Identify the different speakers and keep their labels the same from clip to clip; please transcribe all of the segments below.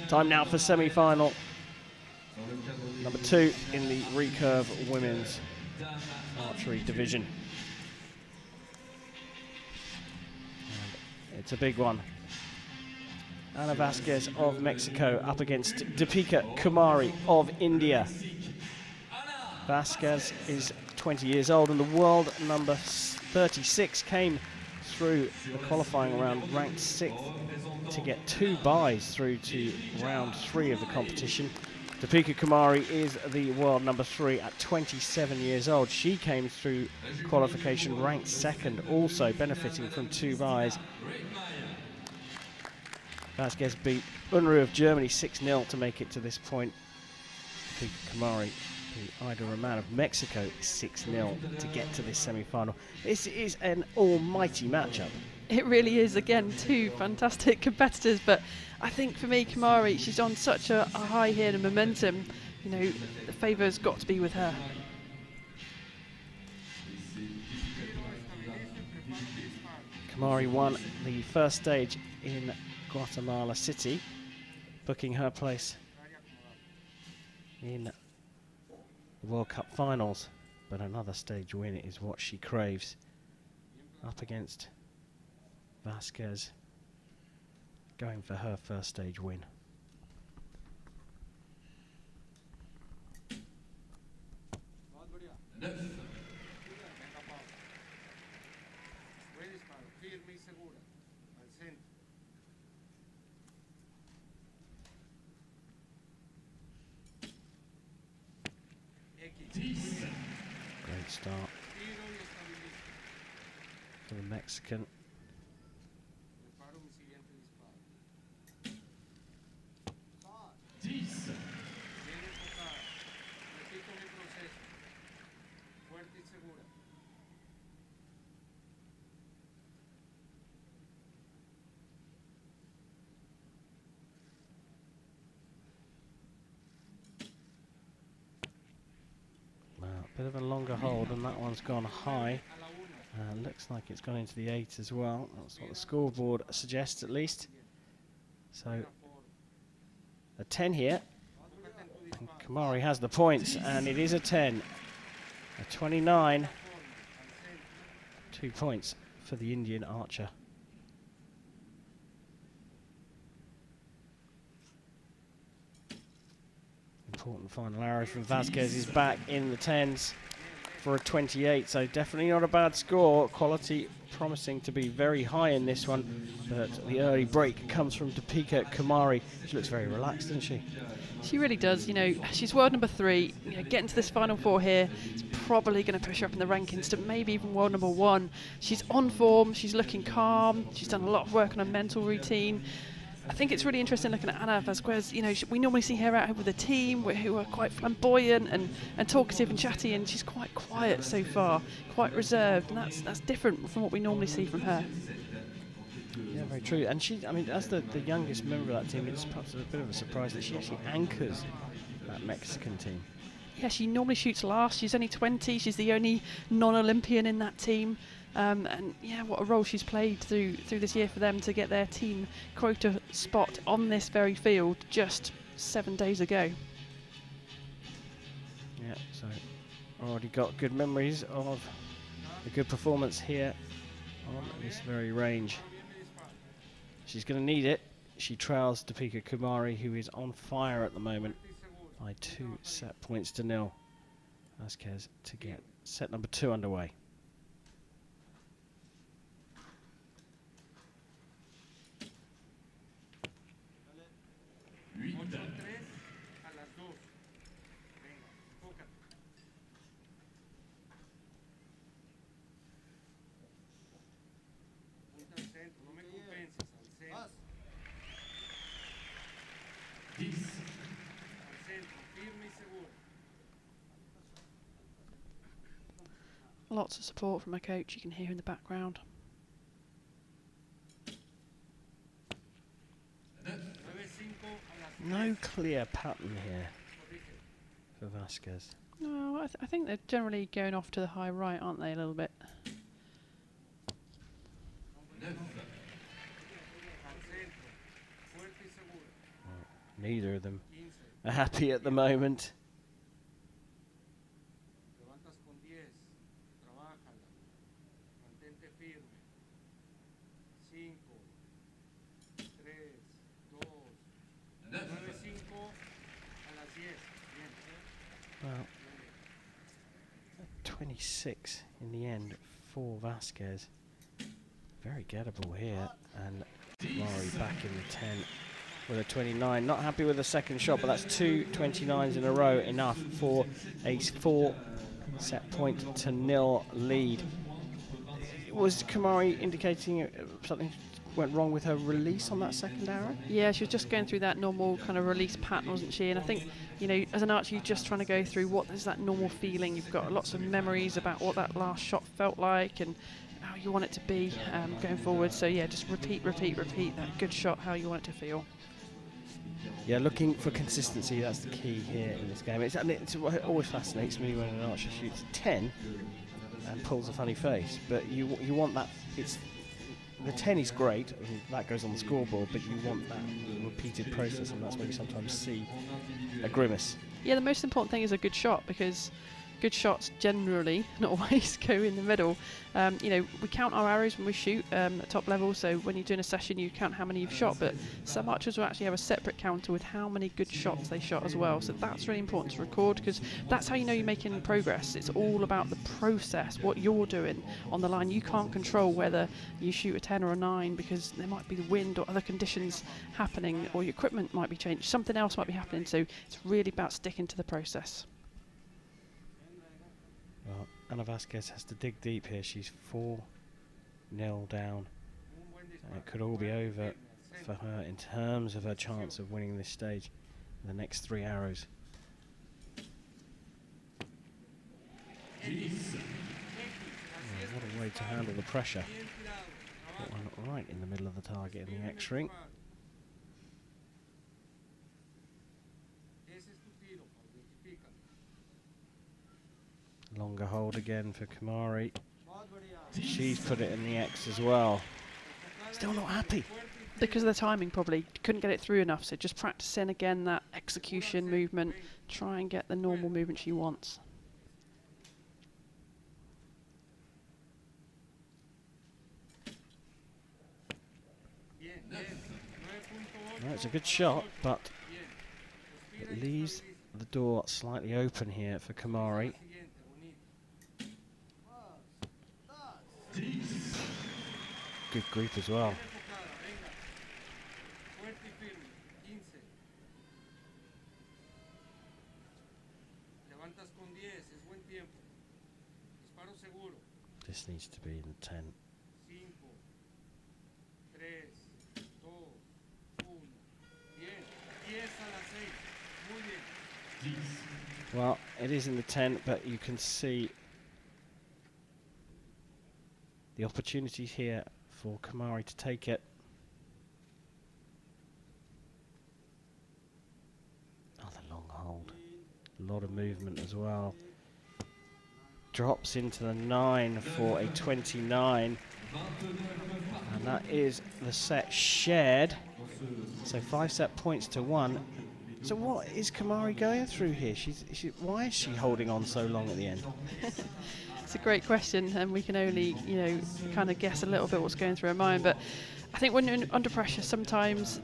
Speaker 1: Time now for semi-final. Number 2 in the Recurve Women's Archery Division. And it's a big one. Ana Vazquez of Mexico up against Deepika Kumari of India. Vazquez is 20 years old and the world number 36 came through the qualifying round ranked 6th to get 2 byes through to round 3 of the competition. Deepika Kumari is the world number 3 at 27 years old. She came through qualification ranked 2nd, also benefiting from 2 byes. Vazquez beat Unruh of Germany 6-0 to make it to this point. Deepika Kumari beat Ida Rahman of Mexico 6-0 to get to this semi-final. This is an almighty matchup.
Speaker 2: It really is. Again, 2 fantastic competitors, but I think for me, Kumari, she's on such a high here and momentum. You know, the favour's got to be with her.
Speaker 1: Kumari won the first stage in Guatemala City, booking her place in the World Cup finals, but another stage win is what she craves. Up against Vazquez, going for her first stage win. Great start for the Mexican. Bit of a longer hold, and that one's gone high. Looks like it's gone into the 8 as well. That's what the scoreboard suggests, at least. So a 10 here. And Kumari has the points, and it is a 10. A 29. 2 points for the Indian archer. Important final arrow from Vazquez is back in the 10s for a 28, so definitely not a bad score. Quality promising to be very high in this one, but the early break comes from Deepika Kumari. She looks very relaxed, doesn't she?
Speaker 2: She really does. You know, she's world number 3. You know, getting to this final 4 here is probably going to push her up in the rankings to maybe even world number 1. She's on form. She's looking calm. She's done a lot of work on her mental routine. I think it's really interesting looking at Ana Vazquez. You know, we normally see her out with a team who are quite flamboyant and talkative and chatty, and she's quite quiet so far, quite reserved, and that's different from what we normally see from her.
Speaker 1: Yeah, very true. And she, I mean, as the youngest member of that team, it's perhaps a bit of a surprise that she actually anchors that Mexican team.
Speaker 2: Yeah, she normally shoots last. She's only 20. She's the only non-Olympian in that team. And yeah, what a role she's played through this year for them to get their team quota spot on this very field just 7 days ago.
Speaker 1: Yeah, so already got good memories of a good performance here on this very range. She's going to need it. She trails Deepika Kumari, who is on fire at the moment, by 2 set points to 0. Vazquez to get set number 2 underway.
Speaker 2: Lots of support from my coach, you can hear in the background.
Speaker 1: No clear pattern here for Vazquez.
Speaker 2: No, I think they're generally going off to the high right, aren't they, a little bit?
Speaker 1: Neither of them are happy at the moment. Well, 26 in the end for Vazquez. Very gettable here, and Kumari back in the 10 with a 29. Not happy with the second shot, but that's 2 29s in a row, enough for a 4-set-point-to-0 lead. Was Kumari indicating something went wrong with her release on that second arrow?
Speaker 2: Yeah, she was just going through that normal kind of release pattern, wasn't she? And I think, you know, as an archer, you're just trying to go through what is that normal feeling. You've got lots of memories about what that last shot felt like and how you want it to be going forward. So yeah, just repeat that good shot, how you want it to feel.
Speaker 1: Yeah, looking for consistency, that's the key here in this game. It always fascinates me when an archer shoots 10 and pulls a funny face, but you want that. The 10 is great, and that goes on the scoreboard, but you want that repeated process, and that's when you sometimes see a grimace.
Speaker 2: Yeah, the most important thing is a good shot, because good shots generally, not always, go in the middle. You know, we count our arrows when we shoot at top level, so when you're doing a session you count how many you've shot, but some archers will actually have a separate counter with how many good shots they shot as well, so that's really important to record, because that's how you know you're making progress. It's all about the process, what you're doing on the line. You can't control whether you shoot a 10 or a 9, because there might be the wind or other conditions happening, or your equipment might be changed, something else might be happening, so it's really about sticking to the process.
Speaker 1: Well, Ana Vazquez has to dig deep here. She's 4-0 down. It could all be over for her in terms of her chance of winning this stage in the next 3 arrows. Oh, what a way to handle the pressure. Put one right in the middle of the target in the X-ring. Longer hold again for Kumari. She's put it in the X as well. Still not happy.
Speaker 2: Because of the timing, probably. Couldn't get it through enough, so just practicing again that execution movement. Try and get the normal movement she wants.
Speaker 1: No, it's a good shot, but it leaves the door slightly open here for Kumari. Good group as well. This needs to be in the 10. Well, it is in the 10, but you can see the opportunity here for Kumari to take it. Oh, the long hold. A lot of movement as well. Drops into the 9 for a 29. And that is the set shared. So 5 set points to 1. So what is Kumari going through here? Why is she holding on so long at the end?
Speaker 2: It's a great question, and we can only, you know, kind of guess a little bit what's going through her mind. But I think when you're under pressure, sometimes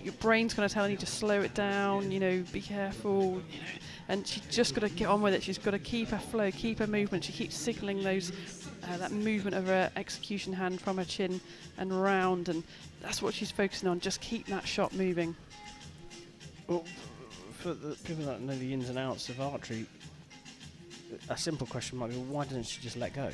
Speaker 2: your brain's going to tell you to slow it down, you know, be careful, you know, and she's just got to get on with it. She's got to keep her flow, keep her movement. She keeps signalling those that movement of her execution hand from her chin and round, and that's what she's focusing on. Just keep that shot moving.
Speaker 1: Well, for the people that know the ins and outs of archery, a simple question might be, well, why doesn't she just let go?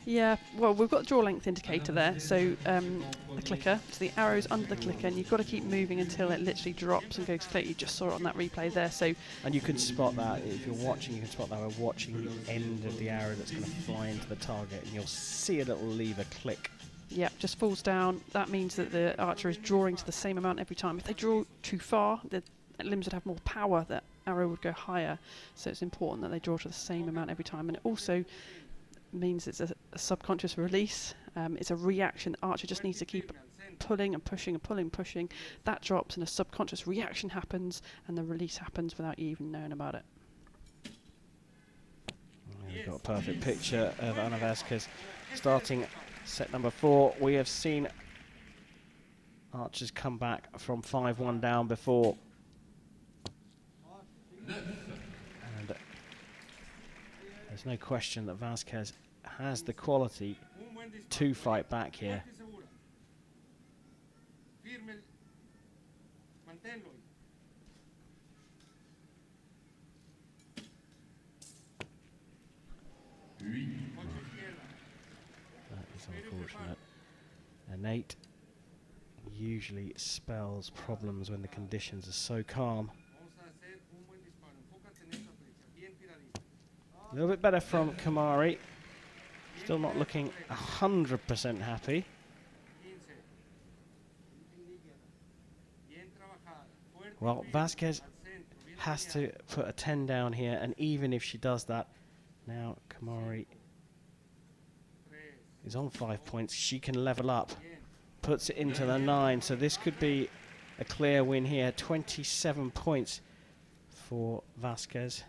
Speaker 2: Yeah, well, we've got the draw length indicator there, so the clicker, so the arrow's under the clicker, and you've got to keep moving until it literally drops and goes clear. You just saw it on that replay there. So,
Speaker 1: and you can spot that, if you're watching, you can spot that by watching the end of the arrow that's going to fly into the target, and you'll see a little lever click.
Speaker 2: Yeah, just falls down. That means that the archer is drawing to the same amount every time. If they draw too far, the limbs would have more power, that arrow would go higher. So it's important that they draw to the same amount every time. And it also means it's a subconscious release. It's a reaction. The archer just needs to keep pulling and pushing and pulling and pushing. That drops and a subconscious reaction happens and the release happens without you even knowing about it.
Speaker 1: We've got a perfect picture of Ana Vazquez starting set number 4. We have seen archers come back from 5-1 down before. And there's no question that Vazquez has the quality to fight back here. That is unfortunate. An 8 usually spells problems when the conditions are so calm. A little bit better from Kumari. Still not looking 100% happy. Well, Vazquez has to put a 10 down here, and even if she does that, now Kumari is on 5 points. She can level up, puts it into the 9, so this could be a clear win here. 27 points for Vazquez.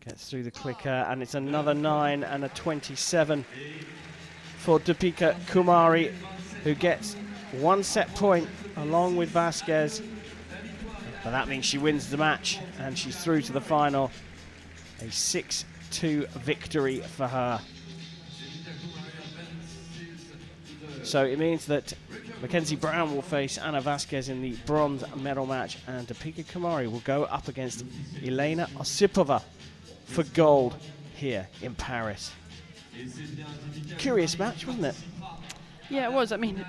Speaker 1: Gets through the clicker, and it's another 9 and a 27 for Deepika Kumari, who gets 1 set point along with Vazquez. But that means she wins the match, and she's through to the final. A 6-2 victory for her. So it means that Mackenzie Brown will face Ana Vazquez in the bronze medal match, and Deepika Kumari will go up against Elena Osipova for gold here in Paris. Curious match, wasn't it?
Speaker 2: Yeah, it was. I mean,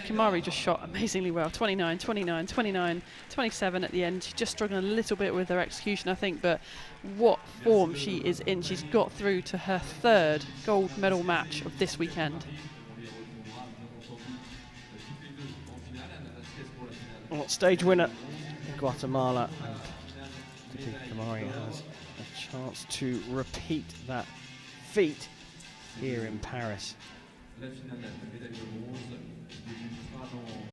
Speaker 2: Kumari just shot amazingly well. 29, 29, 29, 27 at the end. She's just struggling a little bit with her execution, I think, but what form she is in. She's got through to her 3rd gold medal match of this weekend.
Speaker 1: Well, stage winner in Guatemala, and Deepika Kumari has a chance to repeat that feat here in Paris.
Speaker 3: La finale, la médaille de bronze débutera dans